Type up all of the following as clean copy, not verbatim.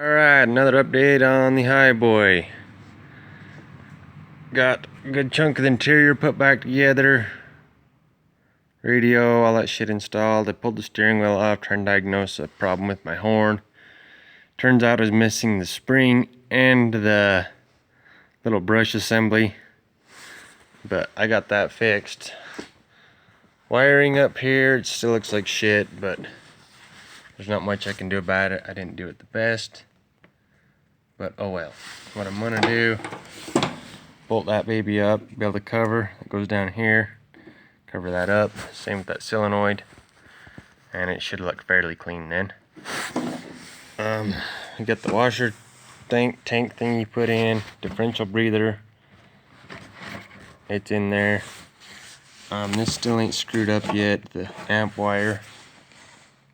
Alright, another update on the Highboy. Got a good chunk of the interior put back together. Radio, all that shit installed. I pulled the steering wheel off, trying to diagnose a problem with my horn. Turns out I was missing the spring and the little brush assembly. But I got that fixed. Wiring up here, it still looks like shit, but there's not much I can do about it. I didn't do it the best. But oh well. What I'm gonna do, bolt that baby up, build a cover that goes down here, cover that up, same with that solenoid, and it should look fairly clean then. You got the washer tank thing you put in, differential breather, it's in there. This still ain't screwed up yet, the amp wire,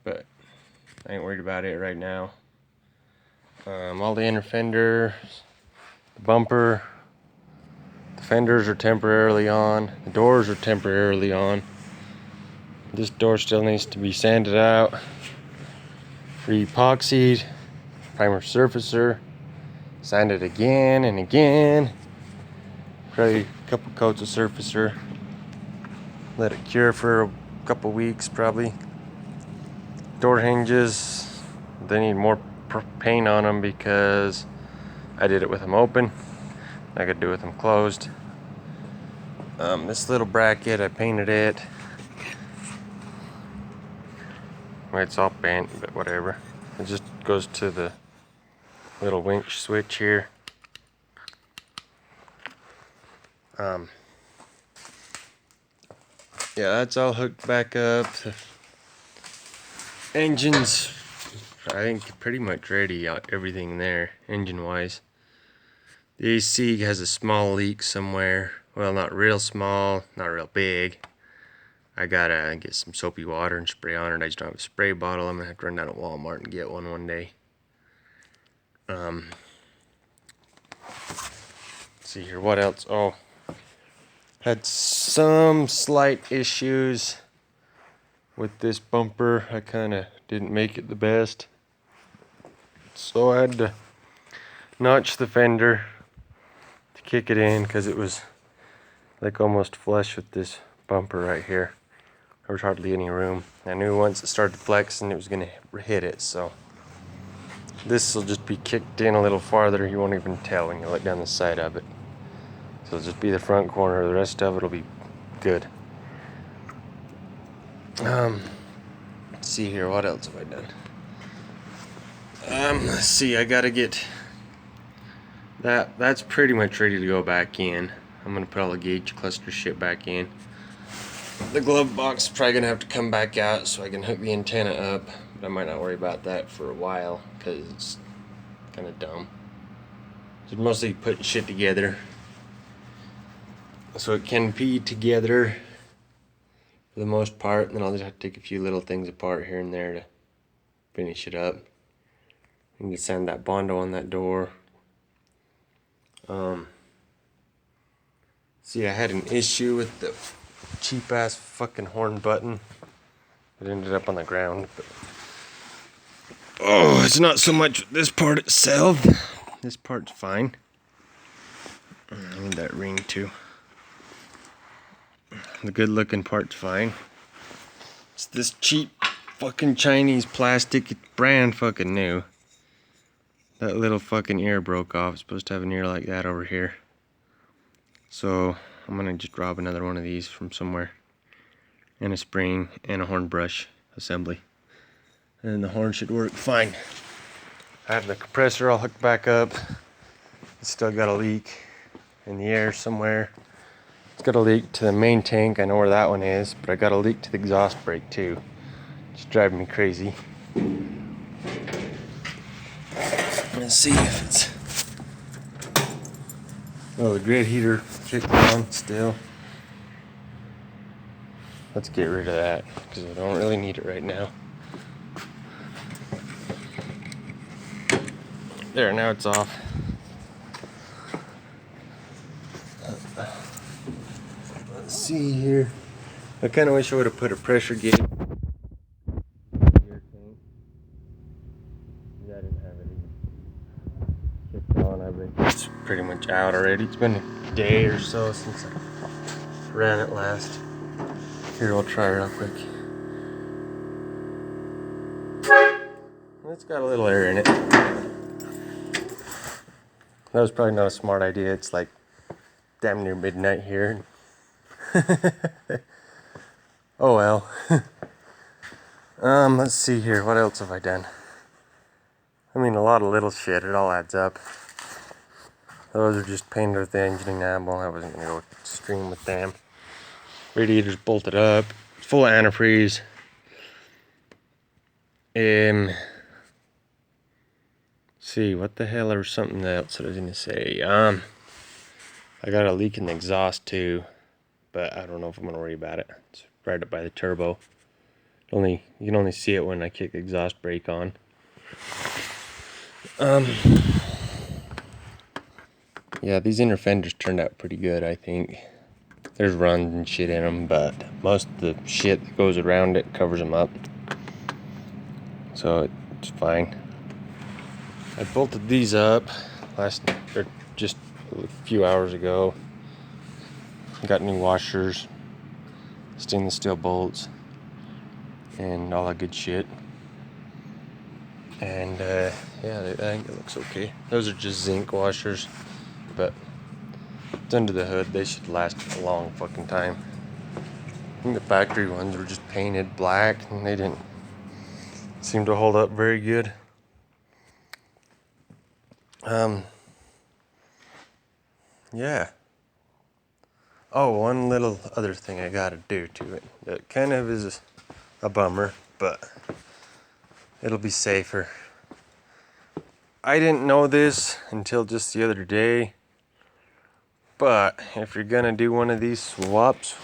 but I ain't worried about it right now. All the inner fenders, the bumper, the fenders are temporarily on, the doors are temporarily on. This door still needs to be sanded out, re-epoxied, primer surfacer, sanded again and again, probably a couple coats of surfacer, let it cure for a couple weeks probably. Door hinges, they need more paint on them because I did it with them open. I could do with them closed. This little bracket, I painted it. It's all bent, but whatever. It just goes to the little winch switch here. Yeah, that's all hooked back up. The engine's, I think, pretty much ready. Everything there, engine-wise. The AC has a small leak somewhere. Well, not real small, not real big. I gotta get some soapy water and spray on it. I just don't have a spray bottle. I'm gonna have to run down to Walmart and get one day. Let's see here, what else? Oh, had some slight issues with this bumper. I kinda didn't make it the best. So I had to notch the fender to kick it in because it was like almost flush with this bumper right here. There was hardly any room. I knew once it started flexing it was gonna hit it, so this will just be kicked in a little farther. You won't even tell when you look down the side of it. So it'll just be the front corner. The rest of it'll be good. Let's see here, what else have I done? Let's see, I gotta get that's pretty much ready to go back in. I'm gonna put all the gauge cluster shit back in. The glove box is probably gonna have to come back out so I can hook the antenna up, but I might not worry about that for a while because it's kind of dumb. Just mostly putting shit together so it can be together for the most part, and then I'll just have to take a few little things apart here and there to finish it up. I need to sand that Bondo on that door. See, I had an issue with the cheap ass fucking horn button. It ended up on the ground, but oh, it's not so much this part itself. This part's fine. I need that ring too. The good looking part's fine. It's this cheap fucking Chinese plastic, it's brand fucking new. That little fucking ear broke off. It's supposed to have an ear like that over here. So I'm gonna just rob another one of these from somewhere. And a spring and a horn brush assembly. And the horn should work fine. I have the compressor all hooked back up. It's still got a leak in the air somewhere. It's got a leak to the main tank. I know where that one is, but I got a leak to the exhaust brake too. It's driving me crazy. Let's see if it's... Oh, the grid heater kicked on still. Let's get rid of that because I don't really need it right now. There, now it's off. Let's see here. I kind of wish I would have put a pressure gauge. Yeah, I didn't have it either. It's pretty much out already. It's been a day or so since I ran it last. Here, we'll try it real quick. It's got a little air in it. That was probably not a smart idea. It's like damn near midnight here. Oh well. Let's see here. What else have I done? I mean, a lot of little shit. It all adds up. Those are just painted with the engine enamel. I wasn't gonna go extreme with them. Radiator's bolted up. Full of antifreeze. See, what the hell, or something else that I was gonna say. I got a leak in the exhaust too, but I don't know if I'm gonna worry about it. It's right up by the turbo. You can only see it when I kick the exhaust brake on. Yeah, these inner fenders turned out pretty good, I think. There's runs and shit in them, but most of the shit that goes around it covers them up. So it's fine. I bolted these up just a few hours ago. Got new washers, stainless steel bolts, and all that good shit. And yeah, I think it looks okay. Those are just zinc washers, but it's under the hood. They should last a long fucking time. I think the factory ones were just painted black, and they didn't seem to hold up very good. Yeah. Oh, one little other thing I gotta do to it. That kind of is a bummer, but it'll be safer. I didn't know this until just the other day, but if you're gonna do one of these swaps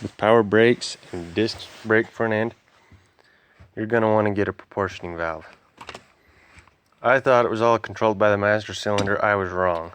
with power brakes and disc brake front end, you're gonna want to get a proportioning valve. I thought it was all controlled by the master cylinder. I was wrong.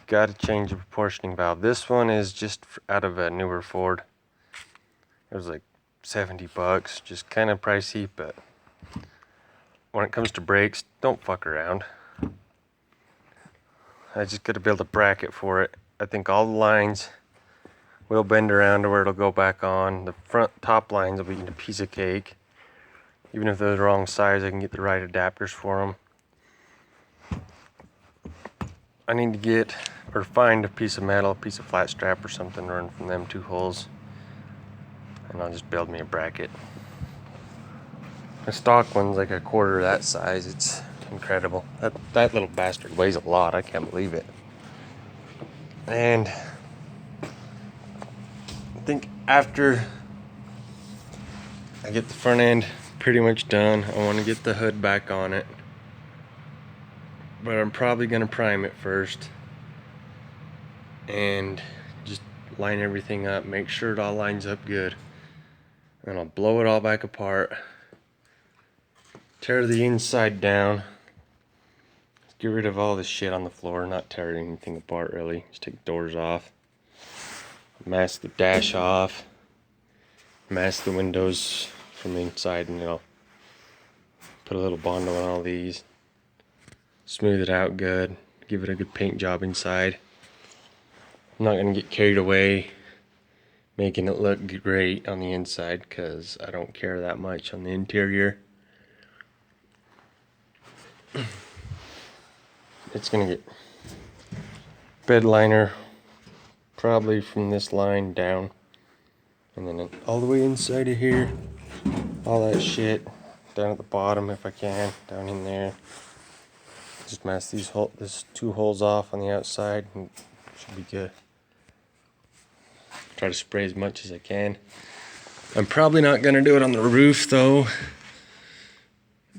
Gotta change the proportioning valve. This one is just out of a newer Ford. It was like $70, just kind of pricey, but when it comes to brakes, don't fuck around. I just gotta build a bracket for it. I think all the lines will bend around to where it'll go back on. The front top lines will be a piece of cake. Even if they're the wrong size, I can get the right adapters for them. I need to get or find a piece of metal, a piece of flat strap or something, run from them two holes, and I'll just build me a bracket. The stock one's like a quarter of that size. It's incredible. That little bastard weighs a lot. I can't believe it. And I think after I get the front end pretty much done, I want to get the hood back on it, but I'm probably gonna prime it first and just line everything up, make sure it all lines up good, and I'll blow it all back apart, tear the inside down, get rid of all this shit on the floor, not tear anything apart really, just take the doors off, mask the dash off, mask the windows from the inside, and I'll put a little Bondo on all these, smooth it out good, give it a good paint job inside. I'm not gonna get carried away making it look great on the inside because I don't care that much on the interior. It's gonna get bed liner probably from this line down, and then all the way inside of here, all that shit down at the bottom if I can, down in there. Just mask these two holes off on the outside and it should be good. Try to spray as much as I can. I'm probably not gonna do it on the roof though,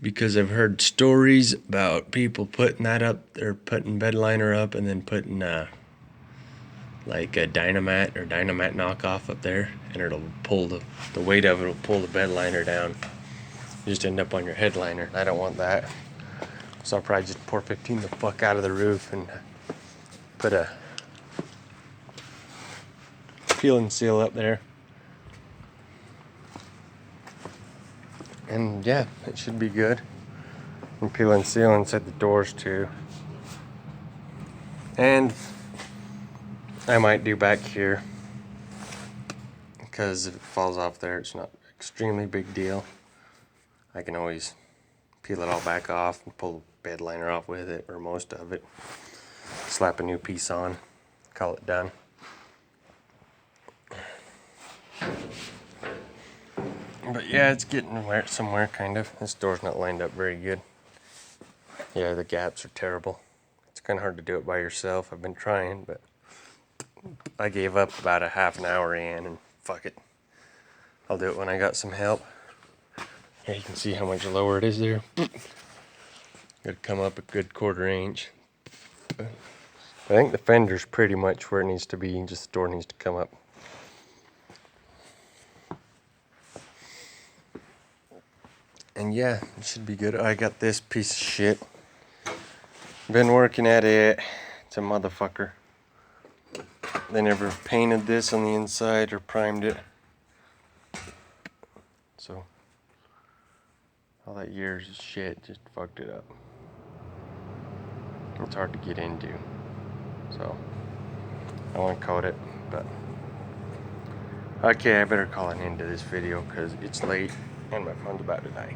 because I've heard stories about people putting that up, or putting bed liner up and then putting like a dynamite knockoff up there, and it'll pull the weight of it will pull the bed liner down. You just end up on your headliner. I don't want that. So I'll probably just pour 15 the fuck out of the roof and put a peel and seal up there. And yeah, it should be good. And peel and seal inside the doors too. And I might do back here, because if it falls off there, it's not an extremely big deal. I can always peel it all back off and pull the bed liner off with it, or most of it. Slap a new piece on, call it done. But yeah, it's getting somewhere, kind of. This door's not lined up very good. Yeah, the gaps are terrible. It's kind of hard to do it by yourself. I've been trying, but I gave up about a half an hour in, and fuck it. I'll do it when I got some help. Yeah, you can see how much lower it is there. Gotta come up a good 1/4 inch. I think the fender's pretty much where it needs to be, just the door needs to come up. And yeah, it should be good. I got this piece of shit. Been working at it. It's a motherfucker. They never painted this on the inside or primed it. So all that years of shit just fucked it up. It's hard to get into. So I want to coat it, but okay, I better call an end to this video because it's late and my phone's about to die.